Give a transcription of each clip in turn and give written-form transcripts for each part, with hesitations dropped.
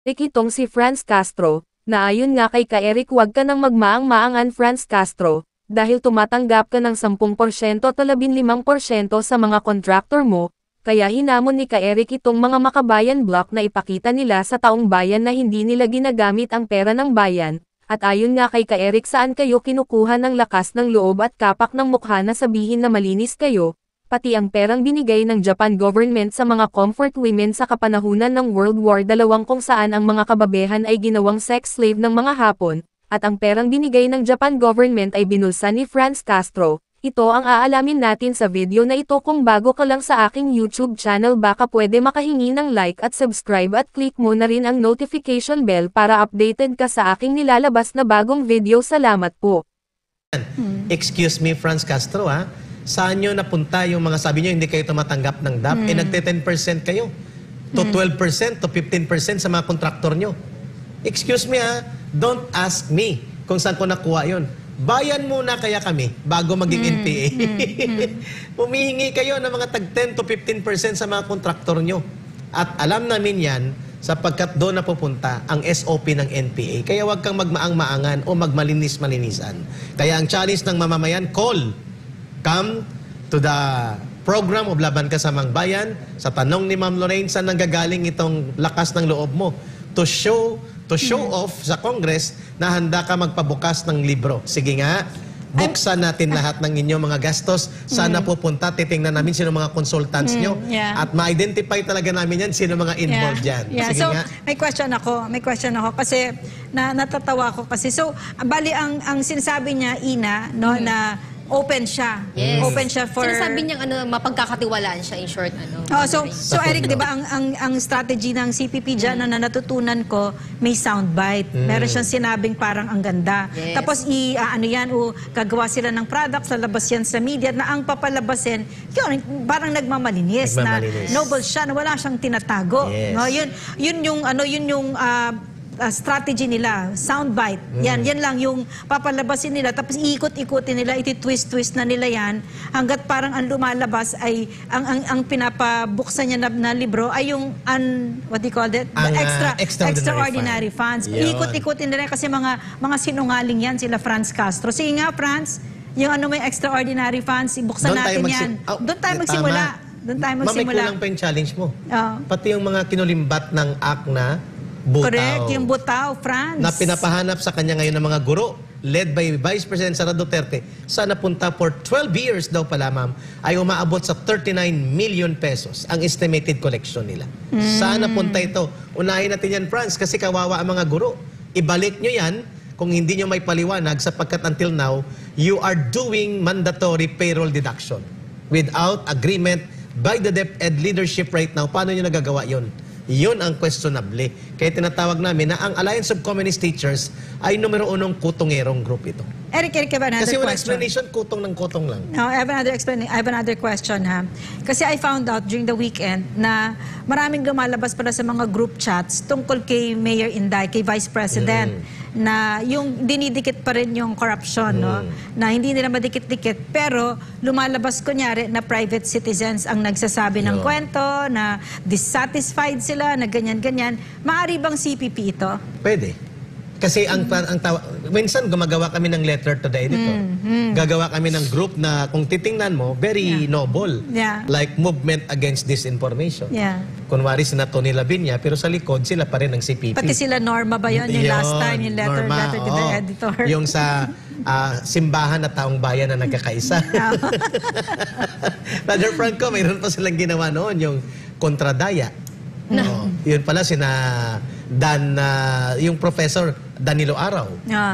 Itong si Franz Castro, na ayon nga kay Eric huwag ka nang magmaang-maangan Franz Castro, dahil tumatanggap ka ng 10% o 15% sa mga kontraktor mo, kaya hinamon ni Eric itong mga makabayan block na ipakita nila sa taong bayan na hindi nila ginagamit ang pera ng bayan, at ayon nga kay Eric saan kayo kinukuha ng lakas ng loob at kapak ng mukha na sabihin na malinis kayo, pati ang perang binigay ng Japan government sa mga comfort women sa kapanahunan ng World War II kung saan ang mga kababehan ay ginawang sex slave ng mga Hapon, at ang perang binigay ng Japan government ay binulsa ni Franz Castro. Ito ang aalamin natin sa video na ito. Kung bago ka lang sa aking YouTube channel baka pwede makahingi ng like at subscribe at click mo na rin ang notification bell para updated ka sa aking nilalabas na bagong video. Salamat po. Excuse me, Franz Castro, ha? Saan nyo napunta yung mga sabi nyo hindi kayo tumatanggap ng DAP? Nagte 10% kayo. To 12%, to 15% sa mga kontraktor nyo. Excuse me, ha? Don't ask me kung saan ko nakuha yun. Bayan muna kaya kami bago maging NPA. Humihingi kayo ng mga tag 10 to 15% sa mga kontraktor nyo. At alam namin yan sapagkat doon na pupunta ang SOP ng NPA. Kaya huwag kang magmaang-maangan o magmalinis-malinisan. Kaya ang challenge ng mamamayan, come to the program of Laban Ka sa Mang Bayan. Sa tanong ni Ma'am Lorraine, saan nanggagaling itong lakas ng loob mo? To show off sa Congress na handa ka magpabukas ng libro. Sige nga, buksan natin lahat ng inyong mga gastos. Sana pupunta, titingnan namin sino mga consultants nyo. At ma-identify talaga namin yan, sino mga involved dyan. Sige So, nga. may question ako kasi natatawa ako kasi. So, bali ang sinasabi niya, Ina, no, na open siya. Yes. Open siya for... Sinasabi niyang mapagkakatiwalaan siya in short. So Eric, di ba ang strategy ng CPP dyan na natutunan ko, may soundbite. Meron siyang sinabing parang ang ganda. Yes. Tapos gagawa sila ng products, lalabas yan sa media na ang papalabasin, yun, parang nagmamalinis. Na noble siya, na wala siyang tinatago. Yes. No, yun yung strategy nila, soundbite. Yan lang yung papalabasin nila, tapos iikot-ikutin nila, iti-twist-twist na nila yan, hanggat parang ang lumalabas ay, ang pinapabuksan niya na libro ay yung, what do you call it? Extraordinary funds. Iikot-ikutin nila kasi mga sinungaling yan, sila Franz Castro. Sige nga, Franz, yung may extraordinary funds, ibuksan natin yan. Doon tayo magsimula. Doon tayo magsimula. Mamay kulang pa yung challenge mo. Pati yung mga kinulimbat ng ACNA, Butaw. Correct, yung Butaw, Franz. Na pinapahanap sa kanya ngayon ng mga guro, led by Vice President Sara Duterte, sa napunta for 12 years daw pala, ma'am, ay umaabot sa 39 million pesos ang estimated collection nila. Saan napunta ito? Unahin natin yan, Franz, kasi kawawa ang mga guro. Ibalik nyo yan kung hindi nyo may paliwanag sapagkat until now, you are doing mandatory payroll deduction without agreement by the DepEd leadership right now. Paano nyo nagagawa yun? Yun ang questionable. Kaya tinatawag namin na ang Alliance of Communist Teachers ay numero 1 kutongerong group ito. Eric, I have another Kasi question. wala explanation, kutong ng kutong lang. No, I have another question, ha. Kasi I found out during the weekend na maraming lumalabas pala sa mga group chats tungkol kay Mayor Inday, kay Vice President, na yung dinidikit pa rin yung corruption, no? Na hindi nila madikit-dikit, pero lumalabas kunyari na private citizens ang nagsasabi ng kwento, na dissatisfied sila, na ganyan-ganyan. Maaari bang CPP ito? Pwede. Kasi minsan gumagawa kami ng letter to the editor. Gagawa kami ng group na kung titingnan mo, very noble. Like movement against disinformation. Kunwari sina Tony Lavinia, pero sa likod sila pa rin ng CPP. Pati sila Norma ba yun? Yung last time, yung letter to the editor. Yung sa simbahan na taong bayan na nagkakaisa. Brother Franco, mayroon pa silang ginawa noon, yung kontradaya. Yun pala sina yung Professor Danilo Araw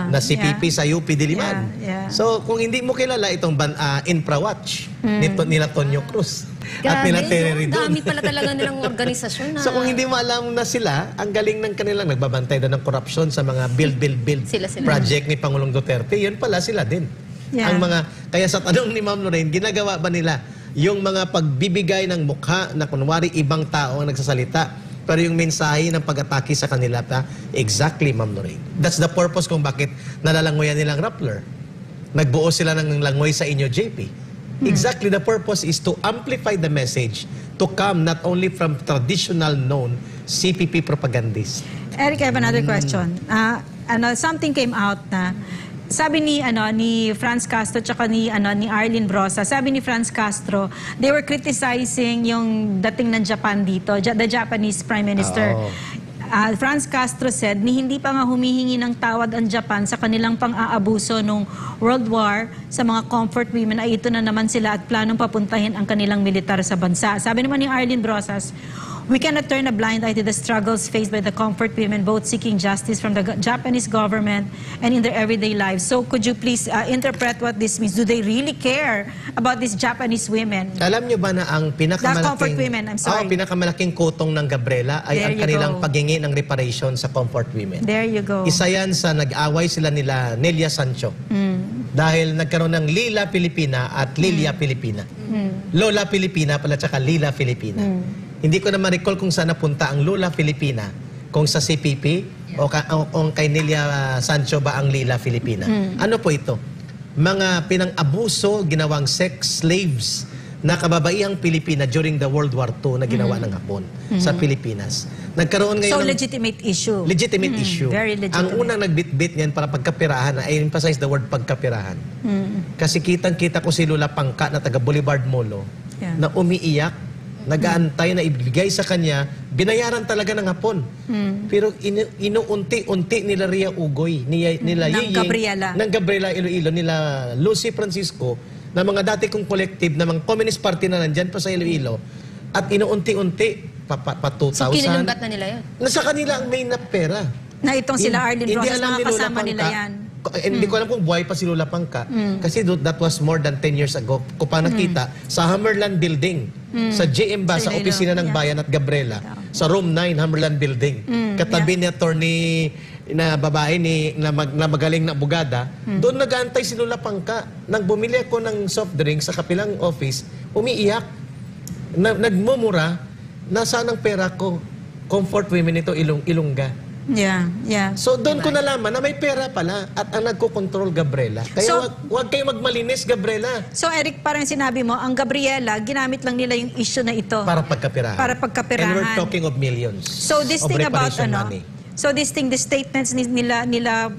na CPP sa UP Diliman. So kung hindi mo kilala itong Infrawatch nila Tonyo Cruz at nila Terry Ridon. Dami pala talaga nilang organisasyon. So kung hindi mo alam na sila, ang galing ng kanilang nagbabantay na ng korupsyon sa mga build project ni Pangulong Duterte, yun pala sila din. Ang kaya sa tanong ni Ma'am Lorraine, ginagawa ba nila yung mga pagbibigay ng mukha na kunwari ibang tao ang nagsasalita, pero yung mensahe ng pag-atake sa kanila pa, exactly, Ma'am Lorraine. That's the purpose kung bakit nalalangoyan nilang Rappler. Nagbuo sila ng langoy sa inyo, JP. Exactly, the purpose is to amplify the message to come not only from traditional known CPP propagandist. Eric, I have another question. Something came out na sabi ni Franz Castro tsaka ni Arlene Brosa, sabi ni Franz Castro, they were criticizing yung dating ng Japan dito, the Japanese Prime Minister. Franz Castro said, hindi pa nga humihingi ng tawad ang Japan sa kanilang pang-aabuso nung World War sa mga comfort women, ay ito na naman sila at planong papuntahin ang kanilang militar sa bansa. Sabi naman ni Arlene Brosas, we cannot turn a blind eye to the struggles faced by the comfort women, both seeking justice from the Japanese government and in their everyday lives. So could you please interpret what this means? Do they really care about these Japanese women? Alam niyo ba na ang The comfort women, I'm sorry. pinakamalaking kutong ng Gabriela ay There ang you kanilang go. paghingi ng reparation sa comfort women. There you go. Isa yan sa nag-away sila nila Nelia Sancho. Dahil nagkaroon ng Lila Pilipina at Lilia Pilipina. Lola Pilipina pala tsaka Lila Filipina. Hindi ko na ma-recall kung saan napunta ang Lola Filipina, kung sa CPP o kay Nelia Sancho ba ang Lila Filipina. Ano po ito? Mga pinang-abuso, ginawang sex slaves na kababaihang Pilipina during the World War II na ginawa ng Hapon sa Pilipinas. Nagkaroon ngayon So ng legitimate issue. legitimate issue. Very legitimate. Ang unang nagbitbit niyan para pagkapirahan, I emphasize the word pagkapirahan. Kasi kitang-kita ko si Lola Pangka na taga Boulevard Molo Yeah. na umiiyak, nag-aantay na ibigay sa kanya, binayaran talaga ng Hapon. Pero inuunti-unti nila Ria Ugoy, nila Ng Yiying, Gabriela. ng Gabriela Iloilo, nila Lucy Francisco, na mga dati kong collective na mga Communist Party na nandyan pa sa Iloilo, at inuunti-unti, pa 2,000. So, kinilumbat na nila yun. Nasa kanila ang main na pera. Na itong sila Arlene Hindi Rosas, alam mga ni Lola kasama nila Pangka. yan. Hindi ko alam kung buhay pa si Lola Pangka. Kasi that was more than 10 years ago. Ko pa nakita sa Hammerland Building. Sa GM ba, Sa sa Iloilo. opisina ng Yeah. Bayan at Gabriela. Sa Room 9, Hammerland Building. Katabi ni attorney na babae na magaling na abogada. Doon nag-aantay si Lola Pangka. Nang bumili ako ng soft drink sa kapilang office, umiiyak. Nagmumura, nasaan ang pera ko? Comfort women ito, Ilongga. Yeah. So doon ko nalaman na may pera pala at ang nagko-control Gabriela. Kaya So- wag kayo magmalinis, Gabriela, So Eric, parang sinabi mo, ang Gabriela, ginamit lang nila yung issue na ito. para pagkapirahan. Para pagkapirahan. And we're talking of millions. So this of thing about reparation money. the statements nila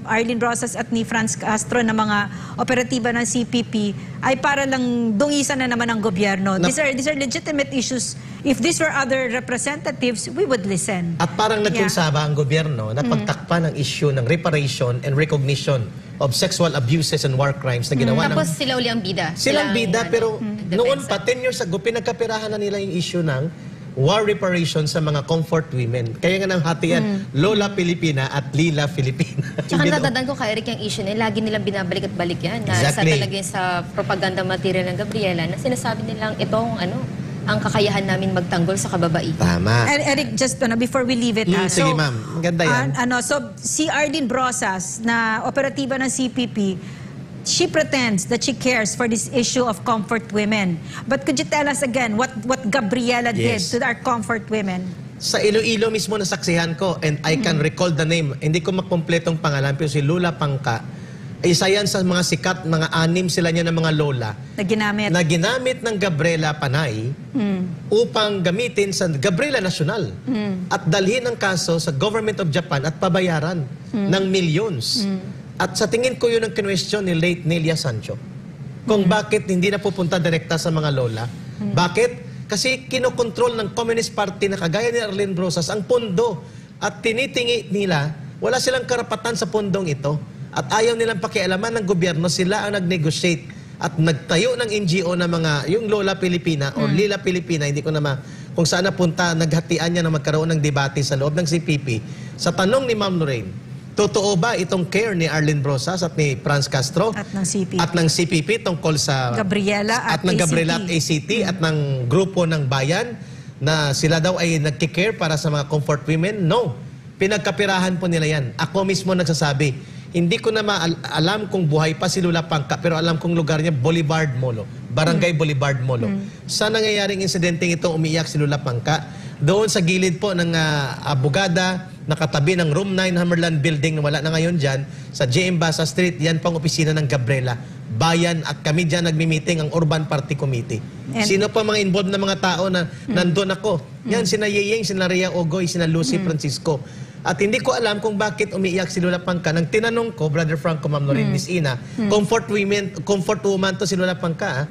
Arlene Rosas at ni Franz Castro na mga operatiba ng CPP ay para lang dungisan na naman ng gobyerno. These are legitimate issues. If these were other representatives, we would listen. At parang nagkunsaba ang gobyerno na pagtakpan ang issue ng reparation and recognition of sexual abuses and war crimes na ginawa ng... Tapos sila uli ang bida. Silang bida, pero noon depensa. pa, 10 years ago, pinagkapirahan na nila yung issue ng war reparation sa mga comfort women. Kaya nga nang hatian, Lola Pilipina at Lila Filipina. Tsaka You know? natandaan ko kay Eric yung issue na lagi nilang binabalik at balik yan. Na Exactly. sa talaga yun sa propaganda material ng Gabriela na sinasabi nilang itong ang kakayahan namin magtanggol sa kababaihan. Tama. Eric, just before we leave it, Sige, ma'am. Maganda yan. So si Arlene Brosas na operatiba ng CPP, she pretends that she cares for this issue of comfort women. But could you tell us again what Gabriela did Yes. to our comfort women? Sa Iloilo mismo nasaksihan ko, and I can recall the name, hindi ko makumpletong pangalan, pero si Lola Pangka, isa yan sa mga sikat, mga 6 sila niya ng mga lola, Na ginamit? na ginamit ng Gabriela Panay upang gamitin sa Gabriela Nacional at dalhin ang kaso sa Government of Japan at pabayaran ng millions. At sa tingin ko yun ang kinwestiyon ni late Nelia Sancho. Kung bakit hindi na pupunta direkta sa mga lola. Bakit? Kasi kinokontrol ng Communist Party na kagaya ni Arlene Brosas ang pondo at tinitingi nila, wala silang karapatan sa pondong ito. At ayaw nilang pakialaman ng gobyerno, sila ang nag-negotiate at nagtayo ng NGO na mga, yung Lola Pilipina o Lila Pilipina, hindi ko na kung saan napunta, naghatian niya na magkaroon ng debate sa loob ng CPP. Sa tanong ni Ma'am Lorraine, totoo ba itong care ni Arlene Brosas at ni Franz Castro At ng CPP. at ng CPP tungkol sa Gabriela at ng ACT. Gabriela at ACT at ng grupo ng bayan na sila daw ay nagkikare para sa mga comfort women? No. Pinagkapirahan po nila yan. Ako mismo nagsasabi, hindi ko na alam kung buhay pa si Lola Pangka, pero alam kong lugar niya, Boulevard Molo. Barangay Boulevard Molo. Sa nangyayaring insidenteng ito, umiiyak si Lola Pangka. Doon sa gilid po ng abogada nakatabi ng Room 9 Hammerland Building na wala na ngayon dyan, sa J.M. Basa Street, yan pang opisina ng Gabriela. Bayan at kami dyan nagmi-meeting ang Urban Party Committee. And- Sino pa mga involved na mga tao na nandun ako? Yan, sina Yeyeng, sina Rhea Ogoy, sina Lucy Francisco. At hindi ko alam kung bakit umiiyak si Lola Pangka. Nang tinanong ko, Brother Franco, Ma'am Lorraine, Miss Ina, comfort woman to si Lola Pangka,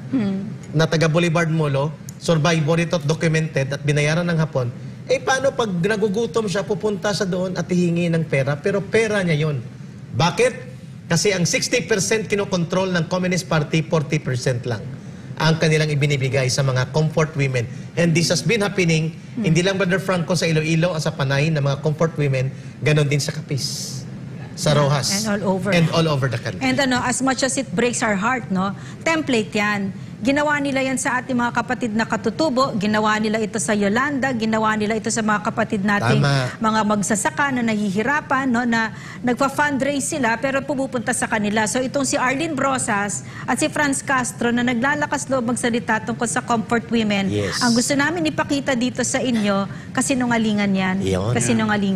na taga Boulevard Molo, survivor ito at documented at binayaran ng hapon. Eh paano pag nagugutom siya, pupunta sa doon at hihingi ng pera, pero pera niya yon. Bakit? Kasi ang 60% kinokontrol ng Communist Party, 40% lang ang kanilang ibinibigay sa mga comfort women. And this has been happening, hindi lang Brother Franco sa Iloilo, sa Panay, ng mga comfort women, ganon din sa Capiz, sa Rojas, And all over. and all over the country. And as much as it breaks our heart, template yan. Ginawa nila yan sa ating mga kapatid na katutubo, ginawa nila ito sa Yolanda, ginawa nila ito sa mga kapatid nating Tama. mga magsasaka na nahihirapan, na nagpa-fundraise sila pero pumupunta sa kanila. So itong si Arlene Brosas at si Franz Castro na naglalakas loob magsalita tungkol sa comfort women, Yes. ang gusto namin ipakita dito sa inyo, kasinungalingan yan. Yun. Kasinungalingan.